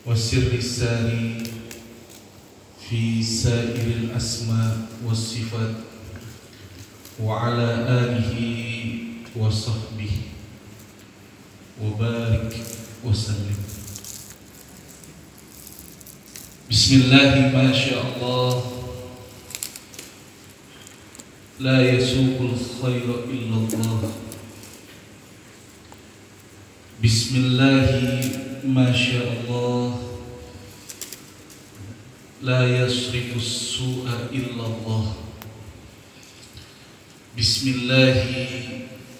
والسر الساري في سائر الأسماء والصفات وعلى آله وصحبه وبارك وسلم. بسم الله ما شاء الله لا يسوق الخير إلا الله. بسم الله ما شاء الله لا يصرف السوء إلا الله. بسم الله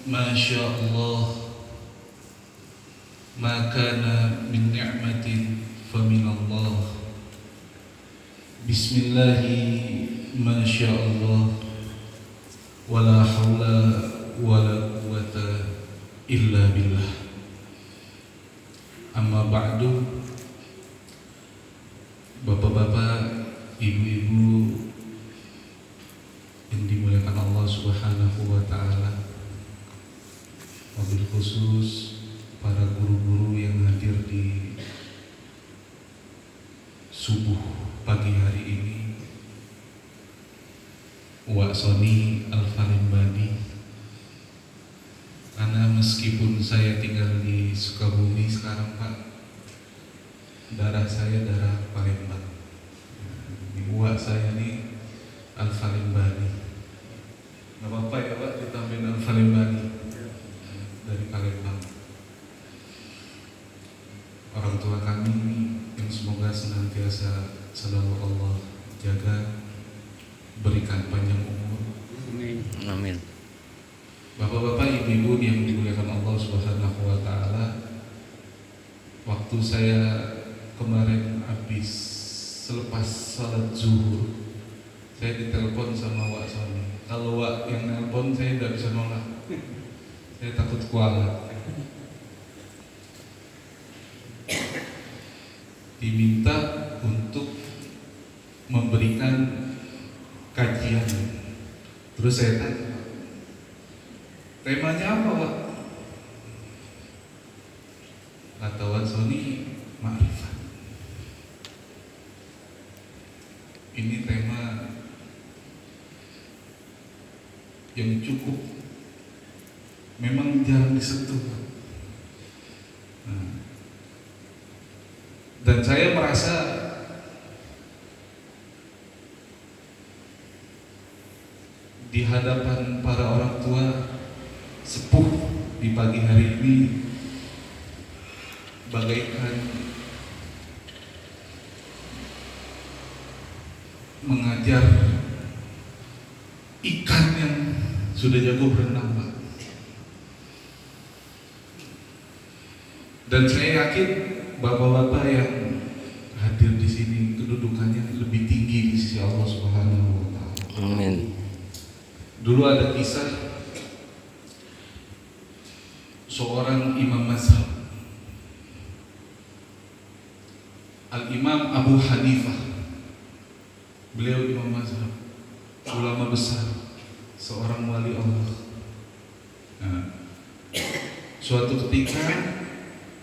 ما شاء الله ما كان من نعمة فمن الله. بسم الله ما شاء الله ولا حول ولا قوة إلا بالله. Amma ba'du. Bapak-bapak, ibu-ibu yang dimuliakan Allah Subhanahu wa ta'ala, wabil khusus para guru-guru yang hadir di subuh pagi hari ini, Wak Soni Al-Farimbani. Karena meskipun saya tinggal di Sukabumi sekarang, Pak, darah saya darah Palembang. Buat saya nih Al-Farimbani. Gak apa-apa ya Pak ditambahin Al-Farimbani dari Palembang. Orang tua kami yang semoga senantiasa selalu Allah jaga, berikan panjang umur. Amin. Bapak-bapak, ibu-ibu yang dimuliakan Allah Subhanahu wa ta'ala, waktu saya kemarin habis selepas salat zuhur, saya ditelepon sama Wak Soni. Kalau Wak yang nelpon saya tidak bisa nolak, saya takut kualat. Diminta untuk memberikan kajian. Terus saya tanya, temanya apa, Wak? Kata Wak Soni, ma'rifat. Ini tema yang cukup memang jarang disentuh. Dan saya merasa di hadapan para orang tua sepuh di pagi hari ini bagaikan mengajar ikan yang sudah jago berenang, Pak. Dan saya yakin bapak-bapak yang hadir di sini kedudukannya lebih tinggi di sisi Allah Subhanahu wa ta'ala. Amin. Dulu ada kisah seorang imam mazhab, Al-Imam Abu Hanifah. Beliau imam mazhab, ulama besar, seorang wali Allah. Suatu ketika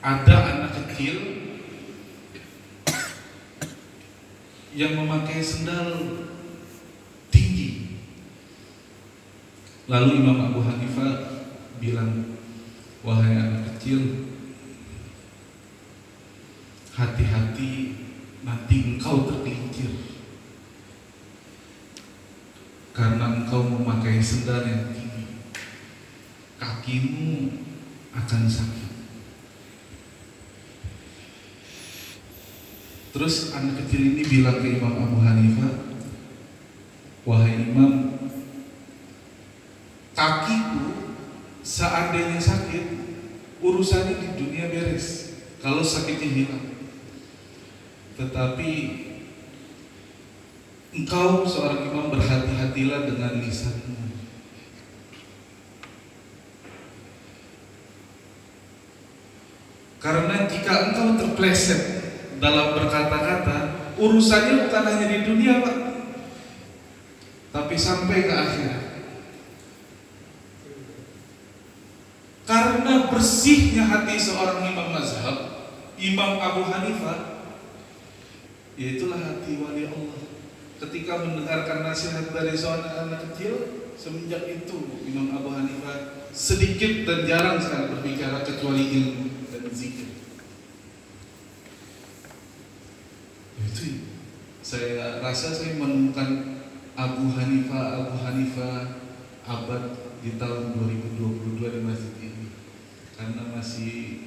ada anak kecil yang memakai sendal tinggi. Lalu Imam Abu Hanifah bilang, wahai anak kecil, hati-hati nanti engkau tergelincir karena engkau memakai sendal yang tinggi, kakimu akan sakit. Terus anak kecil ini bilang ke Imam Abu Hanifah, wahai Imam, kakiku seandainya sakit, urusannya di dunia beres kalau sakitnya hilang. Tetapi engkau seorang imam berhati-hatilah dengan lisanmu. Karena jika engkau terpleset dalam berkata-kata, urusannya bukan hanya di dunia, Pak, tapi sampai ke akhirat. Karena bersihnya hati seorang imam mazhab, Imam Abu Hanifah, yaitulah hati wali Allah. Ketika mendengarkan nasihat dari seorang anak kecil, semenjak itu Imam Abu Hanifah sedikit dan jarang sekali berbicara kecuali ilmu dan zikir. Itu saya rasa saya menemukan Abu Hanifah abad di tahun 2022 di masjid ini, karena masih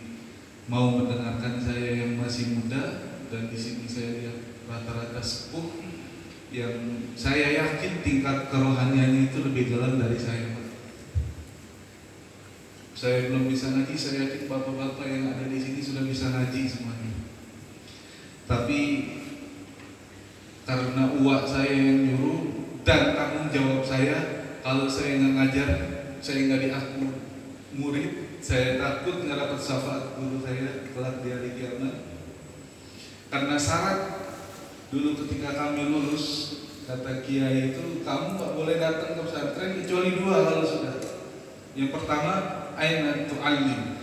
mau mendengarkan saya yang masih muda, dan di sini saya lihat rata-rata sepuh yang saya yakin tingkat kerohaniannya itu lebih dalam dari saya. Saya belum bisa ngaji, saya yakin bapak-bapak yang ada di sini sudah bisa ngaji semuanya. Tapi karena uak saya yang nyuruh dan tanggung jawab saya, kalau saya nggak ngajar, saya nggak diaku murid, saya takut nggak dapat syafaat guru saya kelak di hari kiamat. Karena syarat dulu ketika kami lulus, kata kiai itu, kamu nggak boleh datang ke pesantren kecuali dua hal sudah. Yang pertama, aina tu'allim,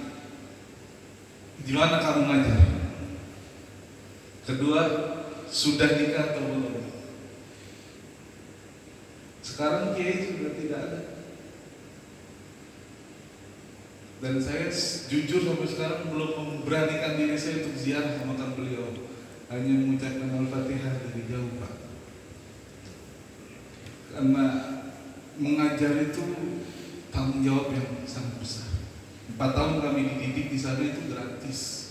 di mana kamu ngajar. Kedua, sudah nikah atau belum. Sekarang kiai sudah tidak ada. Dan saya jujur sampai sekarang belum memberanikan diri saya untuk ziarah ke makam beliau, hanya mengucapkan Al-Fatihah dari jauh, Pak. Karena mengajar itu tanggung jawab yang sangat besar. 4 tahun kami dididik di sana itu gratis.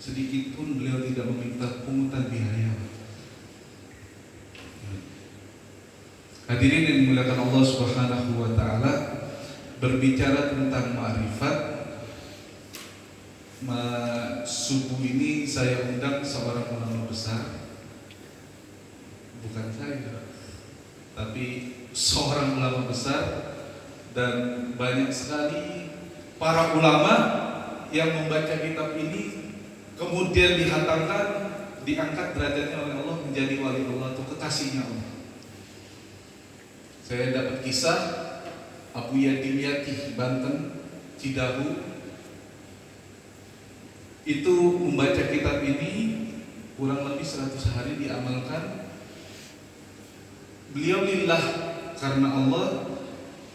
Sedikit pun beliau tidak meminta pungutan biaya. Hadirin yang dimuliakan Allah Subhanahu wa taala, berbicara tentang ma'rifat, subuh ini saya undang seorang ulama besar, bukan saya, tapi seorang ulama besar, dan banyak sekali para ulama yang membaca kitab ini kemudian dihatamkan, diangkat derajatnya oleh Allah menjadi wali Allah atau kekasihnya Allah. Saya dapat kisah Abu Yadim Banten, Cidahu, itu membaca kitab ini kurang lebih 100 hari diamalkan. Beliau lillah karena Allah,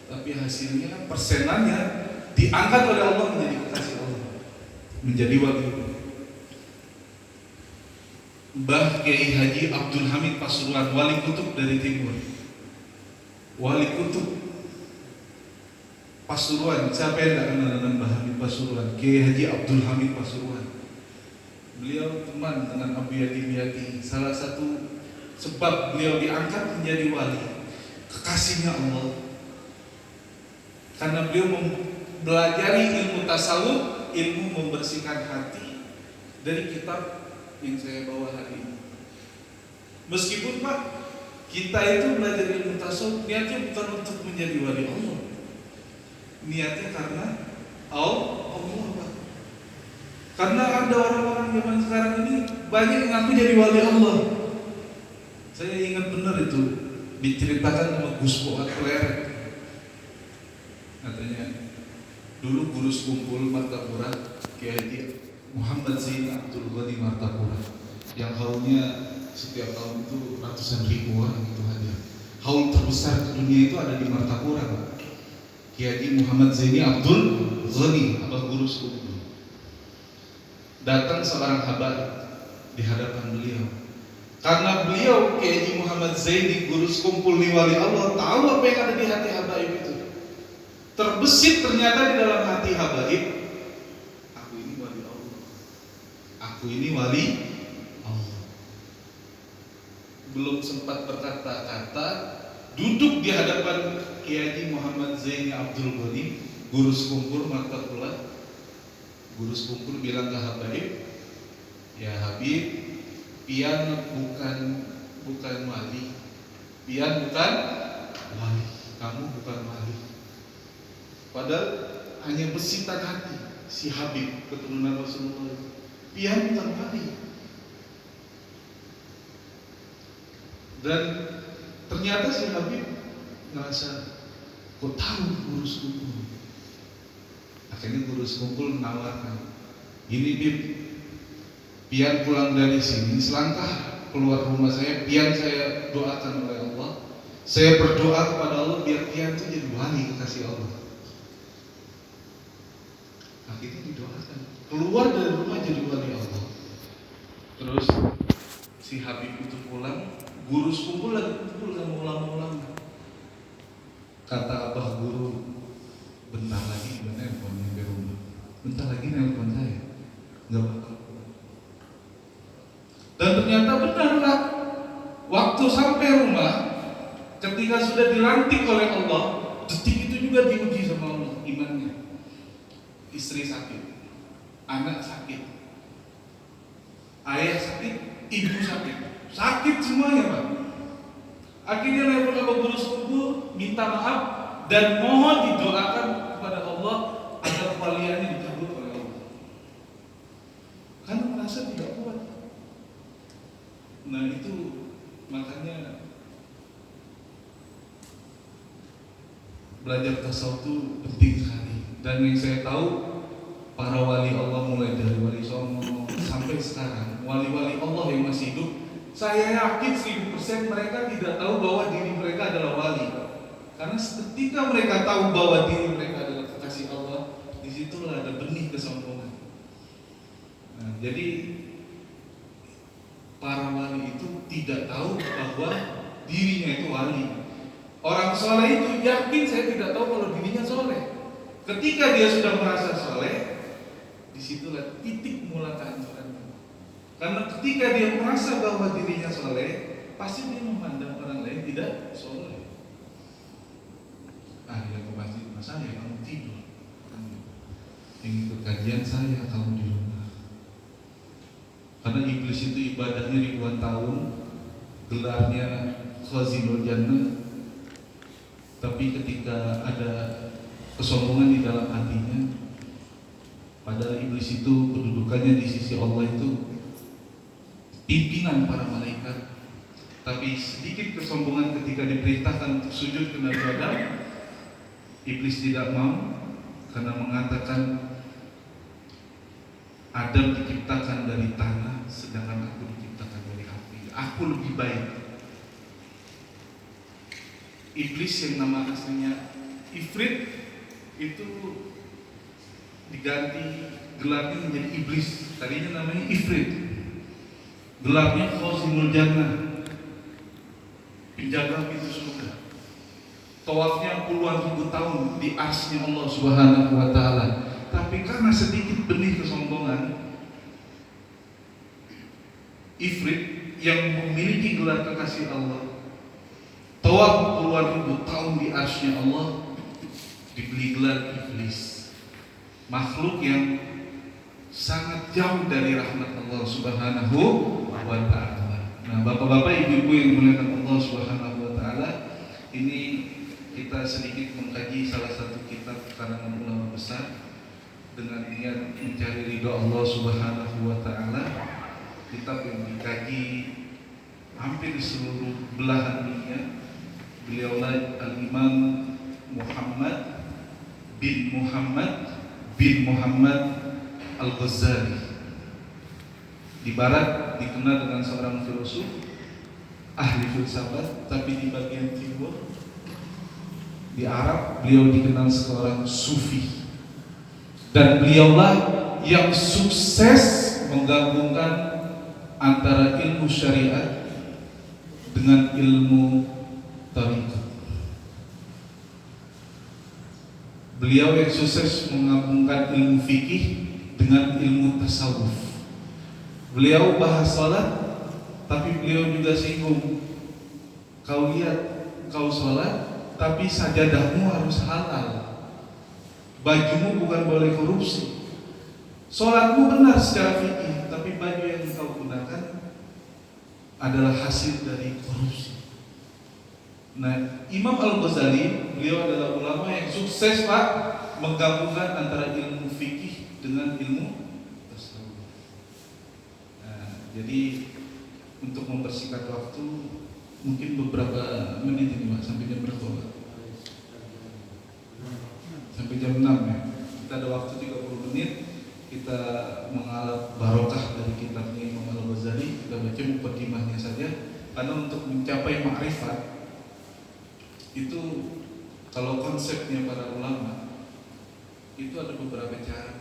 tapi hasilnya persenannya diangkat oleh Allah menjadi kekasih Allah, menjadi wali. Mbah Kiai Haji Abdul Hamid Pasuruan, wali kutub dari timur, wali kutub Pasuruan. Siapa yang tidak kenal dengan Mbah Hamid Pasuruan? Kiai Haji Abdul Hamid Pasuruan. Beliau teman dengan Abu Yadim. Salah satu sebab beliau diangkat menjadi wali, kekasihnya Allah, karena beliau mempelajari ilmu tasawuf, ilmu membersihkan hati, dari kitab yang saya bawa hari ini. Meskipun Pak, kita itu belajar ilmu tasawuf niatnya bukan untuk menjadi wali Allah, niatnya karena Allah, Pak. Karena ada orang-orang zaman sekarang ini banyak yang ngaku jadi wali Allah. Saya ingat benar itu diceritakan sama Gus Boat Kleret. Katanya dulu guru sekumpul Martapura, Kiai Muhammad Zain Abdul Ghani Martapura, yang haulnya setiap tahun itu ratusan ribu orang itu hadir. Haul terbesar di dunia itu ada di Martapura, Pak. Kiai Muhammad Zain Abdul Ghani, Abah guru sekumpul. Datang seorang habaib di hadapan beliau. Karena beliau Kiai Muhammad Zaini, guru sekumpul di wali Allah, tahu apa yang ada di hati habaib itu. Terbesit ternyata di dalam hati habaib, aku ini wali Allah, aku ini wali Allah. Belum sempat berkata-kata, duduk di hadapan Kiai Muhammad Zaini Abdul Ghani, guru sekumpul Martapura. Guru sekumpul bilang ke habaib, ya Habib, pian bukan wali, pian bukan wali, kamu bukan wali. Padahal hanya besitan hati si Habib keturunan Rasulullah, pian bukan wali. Dan ternyata si Habib ngerasa, kok tahu guru sekumpul. Akhirnya guru sekumpul menawarkan, gini Bib, pian pulang dari sini, selangkah keluar rumah saya, pian saya doakan oleh Allah. Saya berdoa kepada Allah biar pian itu jadi wali kekasih Allah. Akhirnya didoakan, keluar dari rumah jadi wali Allah. Terus si Habib itu pulang, guru sekumpul lagi kumpul sama ulama-ulama. Kata abah guru, bentar lagi dia nelpon nyampe rumah. Bentar lagi nelpon saya, nggak bakal pulang. Dan ternyata benarlah, waktu sampai rumah, ketika sudah dilantik oleh Allah, detik itu juga diuji sama Allah imannya. Istri sakit, anak sakit, ayah sakit, ibu sakit semuanya Pak. Akhirnya nelpon sama guru sekumpul, minta maaf dan mohon didoakan kepada Allah agar kewaliannya dicabut oleh Allah. Karena merasa tidak kuat. Nah itu makanya belajar tasawuf itu penting sekali. Dan yang saya tahu para wali Allah mulai dari wali Songo sampai sekarang, wali-wali Allah yang masih hidup, saya yakin 1000% mereka tidak tahu bahwa diri mereka adalah wali. Karena ketika mereka tahu bahwa diri mereka adalah kekasih Allah, disitulah ada benih kesombongan. Nah, jadi para wali itu tidak tahu bahwa dirinya itu wali. Orang soleh itu yakin saya tidak tahu kalau dirinya soleh. Ketika dia sudah merasa soleh, disitulah titik mula kehancurannya. Karena ketika dia merasa bahwa dirinya soleh, pasti dia memandang orang lain tidak soleh. Dia ke masjid, saya kamu tidur. Yang ikut kajian saya kamu di rumah. Karena iblis itu ibadahnya ribuan tahun, gelarnya Khazinul Jannah. Tapi ketika ada kesombongan di dalam hatinya, padahal iblis itu kedudukannya di sisi Allah itu pimpinan para malaikat. Tapi sedikit kesombongan ketika diperintahkan untuk sujud ke Nabi Adam, iblis tidak mau karena mengatakan Adam diciptakan dari tanah, sedangkan aku diciptakan dari api. Aku lebih baik. Iblis yang nama aslinya Ifrit itu diganti gelarnya menjadi iblis. Tadinya namanya Ifrit, gelarnya Khazinul Jannah, penjaga pintu surga. Tawafnya puluhan ribu tahun di arsy-Nya Allah Subhanahu wa taala. Tapi karena sedikit benih kesombongan, Ifrit yang memiliki gelar kekasih Allah, tawaf puluhan ribu tahun di arsy-Nya Allah, dibeli gelar iblis, makhluk yang sangat jauh dari rahmat Allah Subhanahu wa taala. Nah, bapak-bapak, ibu-ibu yang dimuliakan Allah Subhanahu wa taala, ini kita sedikit mengkaji salah satu kitab karangan ulama besar dengan niat mencari ridho Allah Subhanahu wa taala. Kitab yang dikaji hampir di seluruh belahan dunia. Beliaulah Al-Imam Muhammad bin Muhammad Al-Ghazali. Di barat dikenal dengan seorang filosof, ahli filsafat, tapi di bagian timur di Arab beliau dikenal seorang sufi. Dan beliaulah yang sukses menggabungkan antara ilmu syariat dengan ilmu tariqat. Beliau yang sukses menggabungkan ilmu fikih dengan ilmu tasawuf. Beliau bahas salat, tapi beliau juga singgung, kau lihat, kau salat, tapi sajadahmu harus halal, bajumu bukan boleh korupsi. Salatmu benar secara fikih, tapi baju yang kau gunakan adalah hasil dari korupsi. Nah, Imam Al-Ghazali, beliau adalah ulama yang sukses Pak menggabungkan antara ilmu fikih dengan ilmu tasawuf. Nah, jadi untuk mempersingkat waktu, mungkin beberapa menit ini Pak, sampai jam berapa Pak? Sampai jam 6 ya. Kita ada waktu 30 menit, kita mengalami barokah dari kitabnya baca mukadimahnya saja, karena untuk mencapai ma'rifat itu kalau konsepnya para ulama itu ada beberapa cara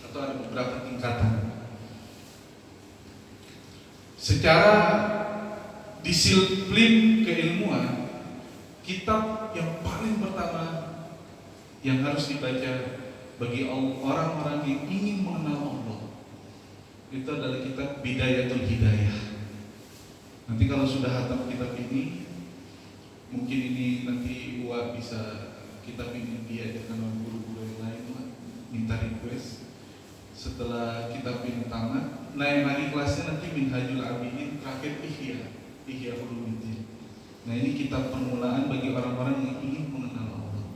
atau ada beberapa tingkatan. Secara disiplin keilmuan, kitab yang paling pertama yang harus dibaca bagi orang-orang yang ingin mengenal Allah itu adalah kitab Bidayatul Hidayah. Nanti kalau sudah hatam kitab ini, mungkin ini nanti Uwa bisa kitab ini diajarkan oleh guru-guru yang lain, minta request. Setelah kitab ini tamat, naik lagi kelasnya nanti Minhajul Abidin, terakhir Ihya Ulumuddin. Nah, ini kitab permulaan bagi orang-orang yang ingin mengenal Allah.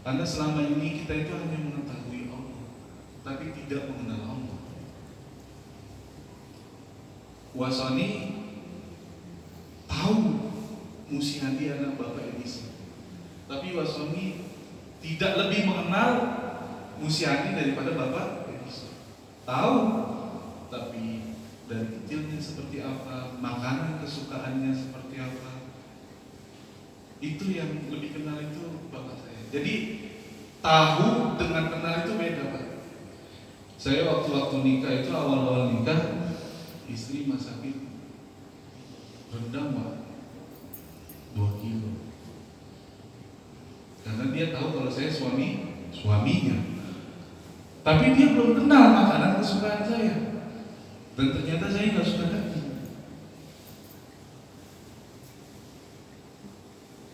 Karena selama ini kita itu hanya mengetahui Allah, tapi tidak mengenal Allah. Wasani tahu Musyadi anak Bapak Edison, tapi Wasani tidak lebih mengenal Musyadi daripada Bapak Edison. Tahu, tapi dari kecilnya seperti apa, makanan kesukaannya seperti apa, itu yang lebih kenal itu Bapak saya. Jadi tahu dengan kenal itu beda, Pak. Saya waktu-waktu nikah itu, awal-awal nikah, istri masakin rendang, Pak, 2 kilo. Karena dia tahu kalau saya suaminya. Tapi dia belum kenal makanan kesukaan saya. Dan ternyata saya nggak suka daging.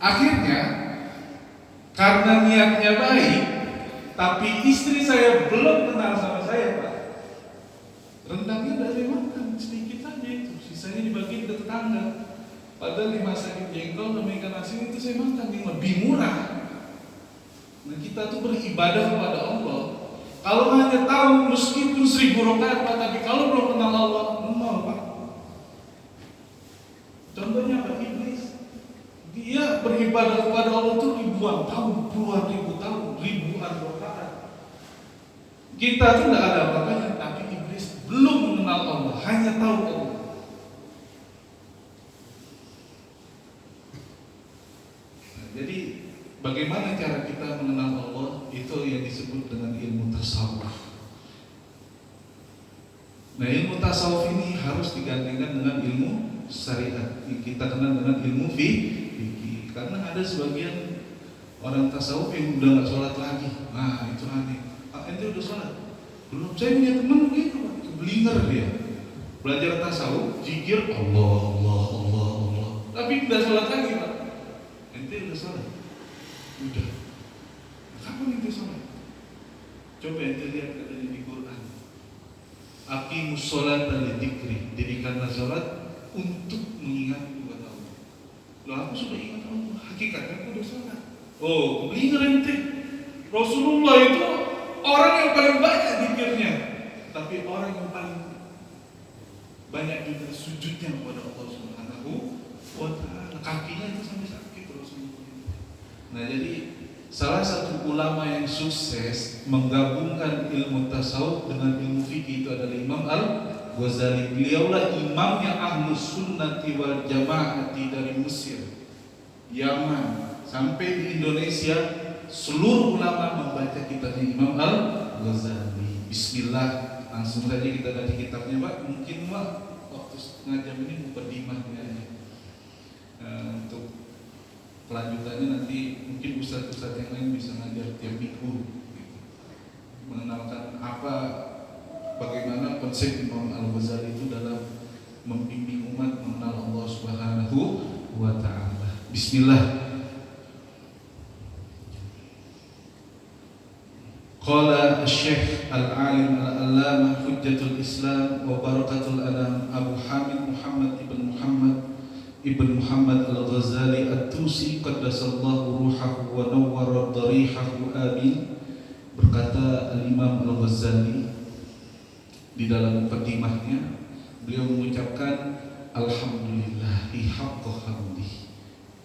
Akhirnya karena niatnya baik, tapi istri saya belum kenal sama saya, Pak. Rendangnya udah saya makan sedikit saja itu, sisanya dibagiin ke tetangga. Padahal dimasakin jengkol sama ikan asin itu saya makan yang lebih murah. Nah, kita tuh beribadah kepada Allah. Kalau hanya tahu meskipun 1000 rakaat, Pak, tapi kalau belum kenal Allah, nol, Pak. Contohnya apa? Iblis. Dia beribadah kepada Allah itu ribuan tahun, puluhan ribu tahun, ribuan rakaat. Kita tuh tidak ada apa-apanya, tapi iblis belum mengenal Allah, hanya tahu Allah. Nah, jadi bagaimana cara kita mengenal Allah? Itu yang disebut dengan ilmu tasawuf. Nah, ilmu tasawuf ini harus digandingkan dengan ilmu syariat yang kita kenal dengan ilmu fikih. Karena ada sebagian orang tasawuf yang udah nggak sholat lagi. Nah, itu aneh. Ente udah sholat? Belum. Saya punya teman begitu, Pak. Blinger dia. Belajar tasawuf, zikir Allah. Tapi udah sholat lagi, Pak. Ente udah sholat? Udah. Kapan ente sholat? Coba ente lihat katanya di Quran. Aqimus sholata lidzikri, dirikanlah sholat untuk mengingat kepada Allah. Loh, aku sudah ingat Allah, hakikatnya aku udah sholat. Oh, blinger ente. Rasulullah itu orang yang paling banyak zikirnya, tapi orang yang paling banyak juga sujudnya kepada Allah Subhanahu wa ta'ala. Kakinya itu sampai sakit Rasulullah. Nah, jadi salah satu ulama yang sukses menggabungkan ilmu tasawuf dengan ilmu fikih itu adalah Imam Al-Ghazali. Beliaulah imamnya Ahlus Sunnati wal Jamaati dari Mesir, Yaman, sampai di Indonesia. Seluruh ulama membaca kitabnya Imam Al-Ghazali. Bismillah, langsung saja kita dari kitabnya, Pak. Mungkin, Pak, waktu setengah jam ini mukadimahnya aja. Untuk kelanjutannya nanti mungkin ustadz-ustadz yang lain bisa ngajar tiap minggu gitu. Mengenalkan bagaimana konsep Imam Al-Ghazali itu dalam membimbing umat mengenal Allah Subhanahu wa ta'ala. Bismillah. Qala Syekh Al-Alim Al-Allamah Hujjatul Islam wa Barakatul Anam Abu Hamid Muhammad ibn Muhammad Al-Ghazali At-Tusi qaddasallahu ruhahu wa nawwara darihahu, amin. Berkata Al-Imam Al-Ghazali di dalam mukaddimahnya, beliau mengucapkan alhamdulillahi haqqa hamdih.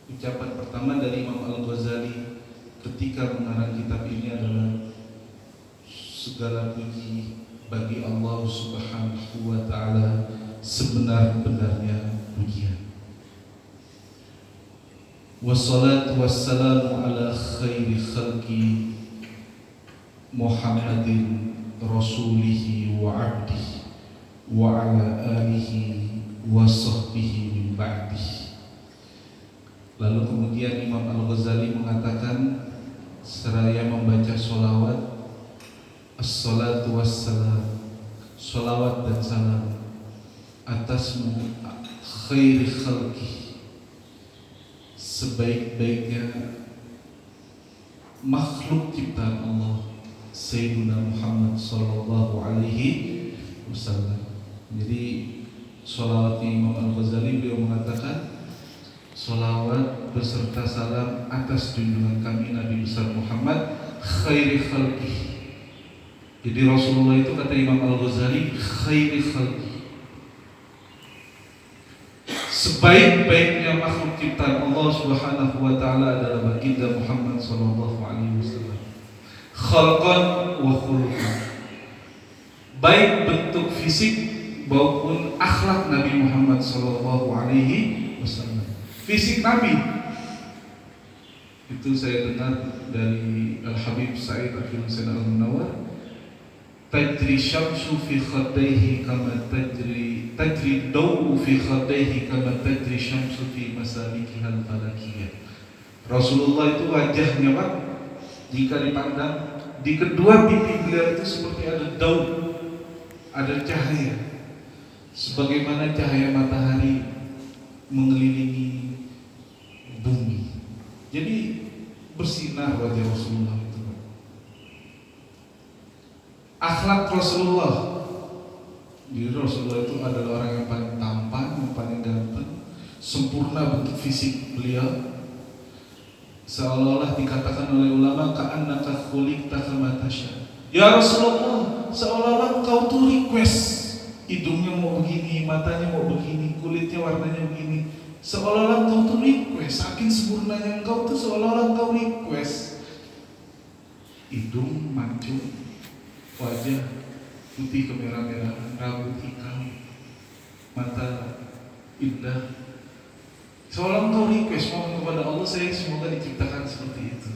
Ucapan pertama dari Imam Al-Ghazali ketika mengarang kitab ini adalah segala puji bagi Allah Subhanahu wa ta'ala sebenar-benarnya pujian. Wassalatu wassalamu ala khairi khalqi Muhammadin rasulihi wa abdihi wa ala alihi wa sahbihi min ba'dihi. Lalu kemudian Imam Al-Ghazali mengatakan seraya membaca sholawat, as-salatu wassalam, sholawat dan salam atasmu khairi khalqi, sebaik-baiknya makhluk ciptaan Allah, Sayyidina Muhammad sallallahu alaihi wasallam. Jadi sholawatnya Imam Al-Ghazali, beliau mengatakan sholawat beserta salam atas junjungan kami Nabi besar Muhammad khairi khalqi. Jadi Rasulullah itu kata Imam Al-Ghazali khairi khalqi, sebaik-baiknya makhluk ciptaan Allah Subhanahu wa taala adalah baginda Muhammad sallallahu alaihi wasallam. Khalqan wa khuluqan, baik bentuk fisik maupun akhlak Nabi Muhammad sallallahu alaihi wasallam. Fisik Nabi itu saya dengar dari Al-Habib Sa'id Akhil Husain Al-Munawwar, tajri syamsu fi khaddaihi kama tajri dawu fi khaddaihi kama tajri syamsu fi masalikiha al-falakiyah. Rasulullah itu wajahnya Pak, jika dipandang di kedua pipi beliau itu seperti ada daun, ada cahaya, sebagaimana cahaya matahari mengelilingi bumi. Jadi bersinar wajah Rasulullah itu. Akhlak Rasulullah, jadi Rasulullah itu adalah orang yang paling tampan, yang paling ganteng, sempurna bentuk fisik beliau. Seolah-olah dikatakan oleh ulama ka'annaka khuliqta kama tasya. Ya Rasulullah, seolah-olah engkau tuh request, hidungnya mau begini, matanya mau begini, kulitnya warnanya begini. Seolah-olah engkau tuh request, saking sempurnanya engkau tuh seolah-olah engkau request. Hidung mancung, wajah putih kemerah-merahan, rambut hitam, mata indah. Seolah engkau request mohon kepada Allah, saya semoga diciptakan seperti itu.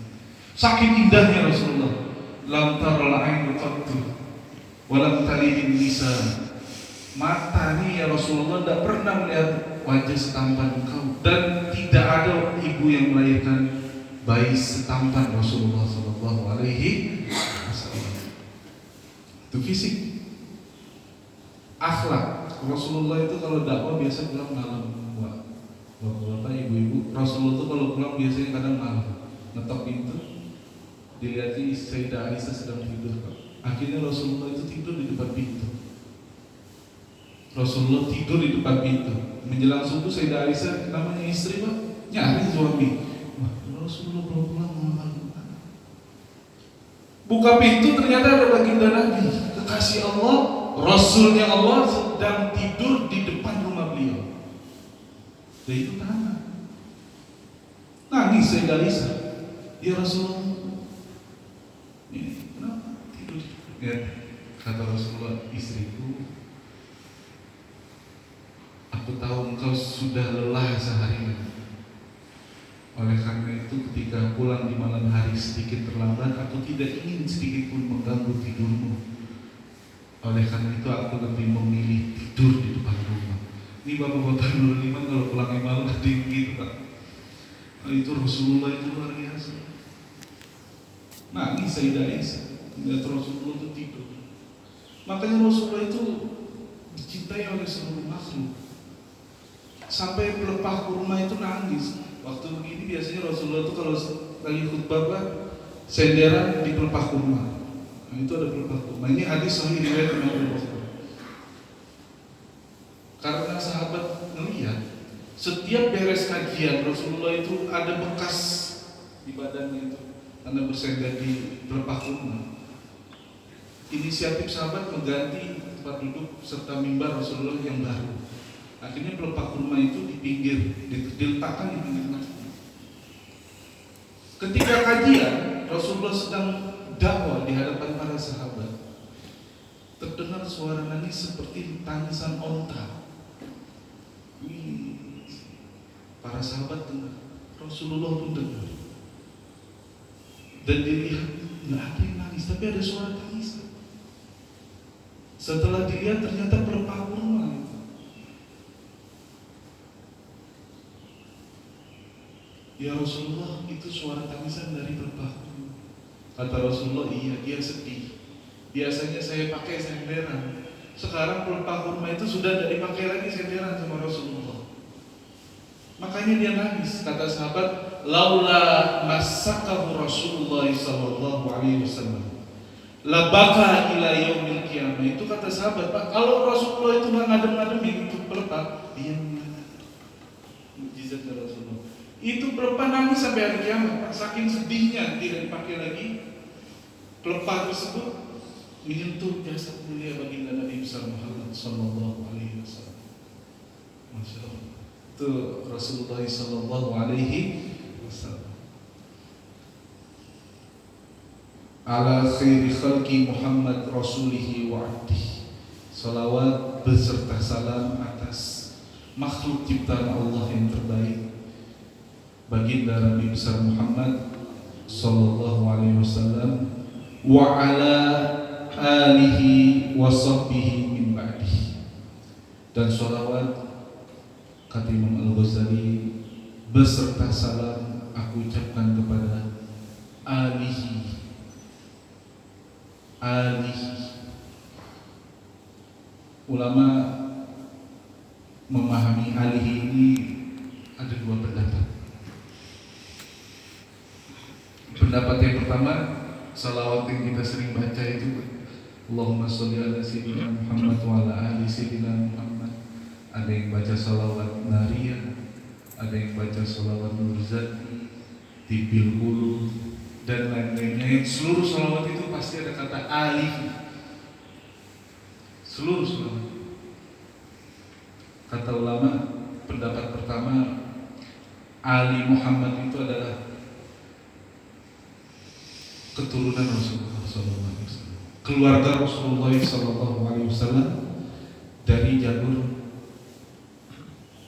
Saking indahnya Rasulullah. Lam taral ainu qattu wa lam talidin nisa. Mata ini ya Rasulullah tidak pernah melihat wajah setampan engkau, dan tidak ada ibu yang melahirkan bayi setampan Rasulullah sallallahu alaihi wasallam. Itu fisik. Akhlak Rasulullah itu kalau dakwah biasa pulang malam. Bapak-bapak, ibu-ibu, Rasulullah itu kalau pulang biasanya kadang malam, ngetok pintu, dilihatnya Sayyidah Aisyah sedang tidur Pak. Akhirnya Rasulullah itu tidur di depan pintu. Rasulullah tidur di depan pintu. Menjelang subuh Sayyidah Aisyah, namanya istri Pak, nyari suami. Wah, Rasulullah belum pulang malam. Buka pintu, ternyata ada baginda Nabi, kekasih Allah, Rasulnya Allah sedang tidur di depan rumah beliau. Dan itu tanah. Nangis Sayyidah Aisyah, ya Rasulullah, ini kenapa tidur? Ya, kata Rasulullah, istriku, aku tahu engkau sudah lelah seharian. Oleh karena itu ketika pulang di malam hari sedikit terlambat, aku tidak ingin sedikit pun mengganggu tidurmu. Oleh karena itu aku lebih memilih tidur di depan rumah. Ini bapak-bapak Nurul Iman kalau pulangnya malam ada yang gitu Pak. Nah, itu Rasulullah itu luar biasa. Nangis Sayyidah Aisyah melihat Rasulullah itu tidur. Makanya Rasulullah itu dicintai oleh seluruh makhluk. Sampai pelepah kurma itu nangis. Waktu begini biasanya Rasulullah itu kalau lagi khutbah Pak, senderan di pelepah kurma. Nah, itu ada pelepah kurma. Ini hadis sahih riwayat Imam Bukhari. Karena sahabat melihat setiap beres kajian Rasulullah itu ada bekas di badannya itu karena bersandar di pelepah kurma. Inisiatif sahabat mengganti tempat duduk serta mimbar Rasulullah yang baru. Akhirnya pelepah kurma itu di pinggir, diletakkan di pinggir masjid. Ketika kajian Rasulullah sedang dakwah di hadapan para sahabat, terdengar suara nangis seperti tangisan onta. Ini para sahabat dengar, Rasulullah pun dengar. Dan dilihat nggak ada yang nangis, tapi ada suara tangisan. Setelah dilihat ternyata pelepah kurma. Ya Rasulullah, itu suara tangisan dari pelepah kurma. Kata Rasulullah, iya, dia sedih. Biasanya saya pakai senderan. Sekarang pelepah kurma itu sudah tidak dipakai lagi senderan sama Rasulullah. Makanya dia nangis. Kata sahabat, laula masakahu Rasulullah sallallahu alaihi wasallam labaka ila yaumil qiyamah. Itu kata sahabat, Pak, kalau Rasulullah itu nggak ngadem-ngademin itu pelepah, dia menangis. Mukjizat Rasulullah. Itu pelepah nangis sampai hari kiamat, Pak. Saking sedihnya tidak dipakai lagi. Pelepah tersebut menyentuh jasad mulia baginda Nabi besar Muhammad sallallahu alaihi wasallam. Masya Allah. Itu Rasulullah sallallahu alaihi wasallam. Ala khairi khalqi Muhammad rasulihi wa abdihi. Salawat beserta salam atas makhluk ciptaan Allah yang terbaik, baginda Nabi besar Muhammad sallallahu alaihi wasallam, wa ala alihi wa sahbihi min ba'dihi. Dan salawat, kata Imam Al-Ghazali, beserta salam aku ucapkan kepada alihi. Ulama memahami alihi ini ada dua pendapat. Pendapat yang pertama, salawat yang kita sering baca itu Allahumma sholli ala sayyidina Muhammad wa ala ali sayyidina Muhammad. Ada yang baca salawat nariyah, ada yang baca salawat nurzati, tibil hulu, dan lain-lainnya. Seluruh salawat itu pasti ada kata alih. Seluruh salawat. Kata ulama, pendapat pertama, Ali Muhammad itu adalah keturunan Rasulullah SAW, keluarga Rasulullah SAW dari jalur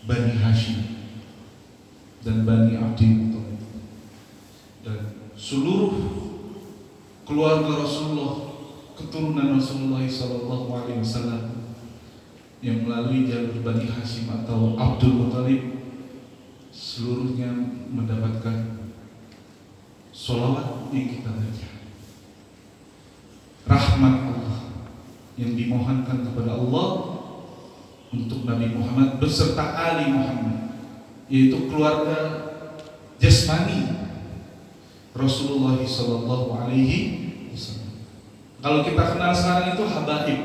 Bani Hashim dan Bani Abdul Muttalib. Dan seluruh keluarga Rasulullah, keturunan Rasulullah SAW yang melalui jalur Bani Hashim atau Abdul Muttalib, seluruhnya mendapatkan sholawat yang kita baca, rahmat Allah yang dimohonkan kepada Allah untuk Nabi Muhammad beserta Ali Muhammad, yaitu keluarga jasmani Rasulullah Sallallahu Alaihi Wasallam. Kalau kita kenal sekarang itu habaib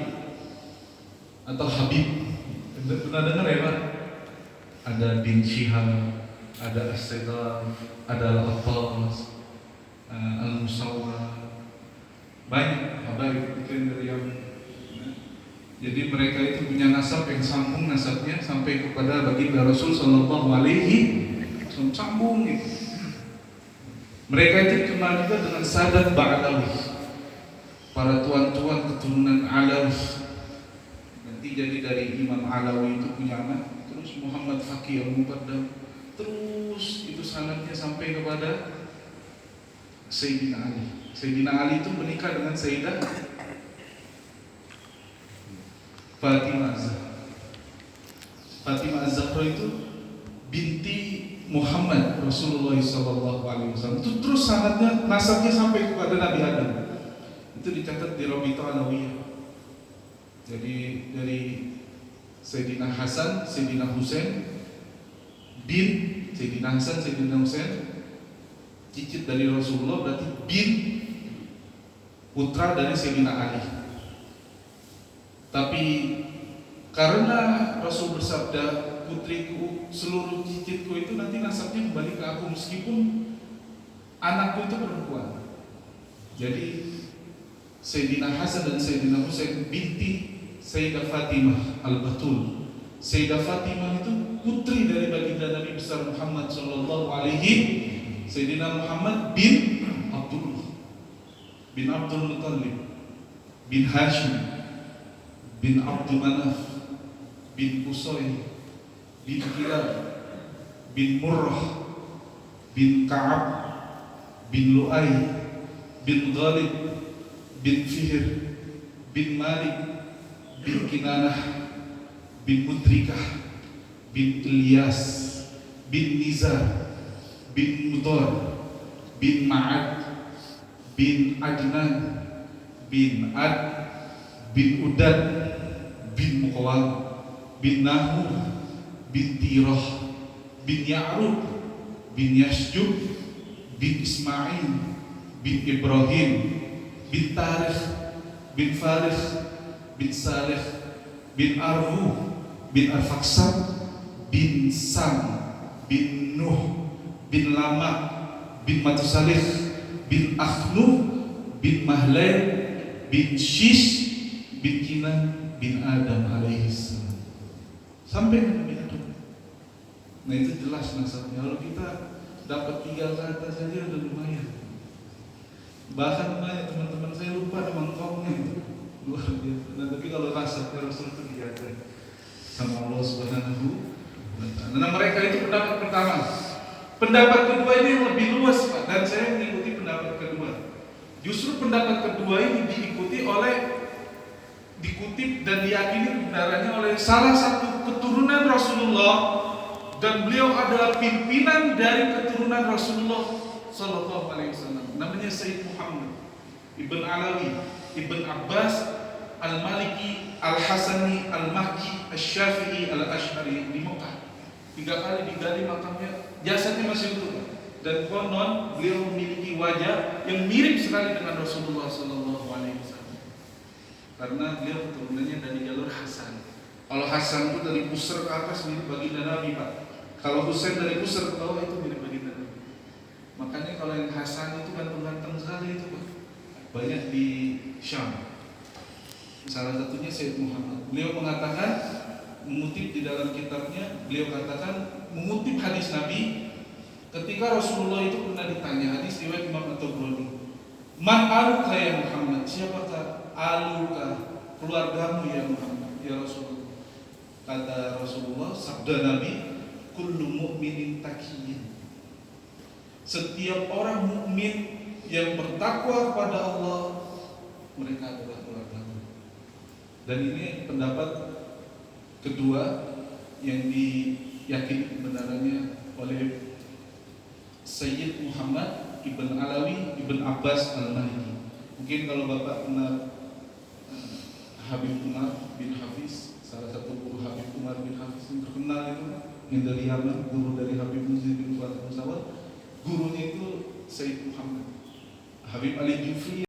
atau habib, pernah dengar ya Pak? Ada bin Shihab, ada As-Siddiq, ada Al-Attas, Al-Musawwar, banyak habaib itu dari yang. Jadi mereka itu punya nasab yang sambung nasabnya sampai kepada baginda Rasul Sallallahu Alaihi Wasallam, sambung gitu. Mereka itu dikenal juga dengan Sadat Ba'alawi, para tuan-tuan keturunan Alawi. Nanti jadi dari Imam Alawi itu punya anak, terus Muhammad Faqih Al-Muqaddam, terus itu sanadnya sampai kepada Sayyidina Ali. Sayyidina Ali itu menikah dengan Sayyidah Fatimah Az-Zahra. Fatimah Az-Zahra itu binti Muhammad Rasulullah SAW. Itu terus sanadnya, nasabnya sampai kepada Nabi Adam. Itu dicatat di Rabithah Alawiyah. Jadi dari Sayyidina Hasan, Sayyidina Husain bin Sayyidina Hasan, Sayyidina Husain, cicit dari Rasulullah, berarti bin putra dari Sayyidina Ali. Tapi karena Rasul bersabda, putriku, seluruh cicitku itu nanti nasabnya kembali ke aku meskipun anakku itu perempuan. Jadi Sayyidina Hasan dan Sayyidina Husain binti Sayyidah Fatimah Al-Batul. Sayyidah Fatimah itu putri dari baginda Nabi besar Muhammad sallallahu alaihi. Sayyidina Muhammad bin Abdullah bin Abdul Muttalib bin Hashim bin Abdul Manaf bin Qusay bin Kilab, bin Murrah, bin Ka'ab, bin Lu'ay, bin Ghalib, bin Fihr, bin Malik, bin Kinanah, bin Mudrikah, bin Ilyas, bin Nizar, bin Mudar, bin Ma'ad, bin Adnan, bin Ad, bin Udad, bin Muqawam, bin Nahur, bin Tirah, bin Ya'rub, bin Yasjub, bin Ismail, bin Ibrahim, bin Tarikh, bin Farikh, bin Salih, bin Arhu, bin Arfaksab, bin Sam, bin Nuh, bin Lamak, bin Matusalih, bin Akhnuh, bin Mahlai, bin Shish, bin Kinan, bin Adam alaihissalam, sampai Nabi Adam. Nah itu jelas nasabnya. Kalau kita dapat 3 kata saja udah lumayan. Bahkan banyak teman-teman saya lupa nama engkaunya itu luar biasa. Nah tapi kalau nasabnya Rasul itu dijaga sama Allah Subhanahu wa Ta'ala. Nah mereka itu pendapat pertama. Pendapat kedua ini yang lebih luas Pak, dan saya mengikuti pendapat kedua. Justru pendapat kedua ini dikutip dan diyakini kebenarannya oleh salah satu keturunan Rasulullah, dan beliau adalah pimpinan dari keturunan Rasulullah Sallallahu Alaihi Wasallam. Namanya Sayyid Muhammad Ibn Alawi, Ibn Abbas, Al-Maliki, Al-Hasani, Al-Makki, Al-Syafi'i, Al-Ash'ari di Mekah. 3 kali digali makamnya, jasadnya masih utuh. Dan konon beliau memiliki wajah yang mirip sekali dengan Rasulullah Sallallahu Alaihi Wasallam. Karena beliau keturunannya dari jalur Hasan. Kalau Hasan itu dari pusar ke atas mirip baginda Nabi Pak. Kalau Husain dari pusar ke bawah itu mirip baginda Nabi. Makanya kalau yang Hasan itu ganteng-ganteng sekali itu Pak. Banyak di Syam. Salah satunya Sayyid Muhammad. Beliau mengatakan, mengutip di dalam kitabnya, beliau katakan mengutip hadis Nabi ketika Rasulullah itu pernah ditanya, hadis riwayat Imam At-Tabrani, "Man aluka ya Muhammad?" Siapakah aluka, keluargamu ya Muhammad, ya Rasulullah? Kata Rasulullah, sabda Nabi, "Kullu mu'minin taqiyyin." Setiap orang mukmin yang bertakwa kepada Allah, mereka adalah keluargamu. Dan ini pendapat kedua yang diyakini kebenarannya oleh Sayyid Muhammad Ibn Alawi Ibn Abbas Al-Maliki. Mungkin kalau Bapak kenal Habib Umar bin Hafiz, salah satu guru Habib Umar bin Hafiz yang terkenal itu, yang dari Yaman, guru dari Habib Muzid bin Fuad Musawar, gurunya itu Sayyid Muhammad Habib Ali Jufri.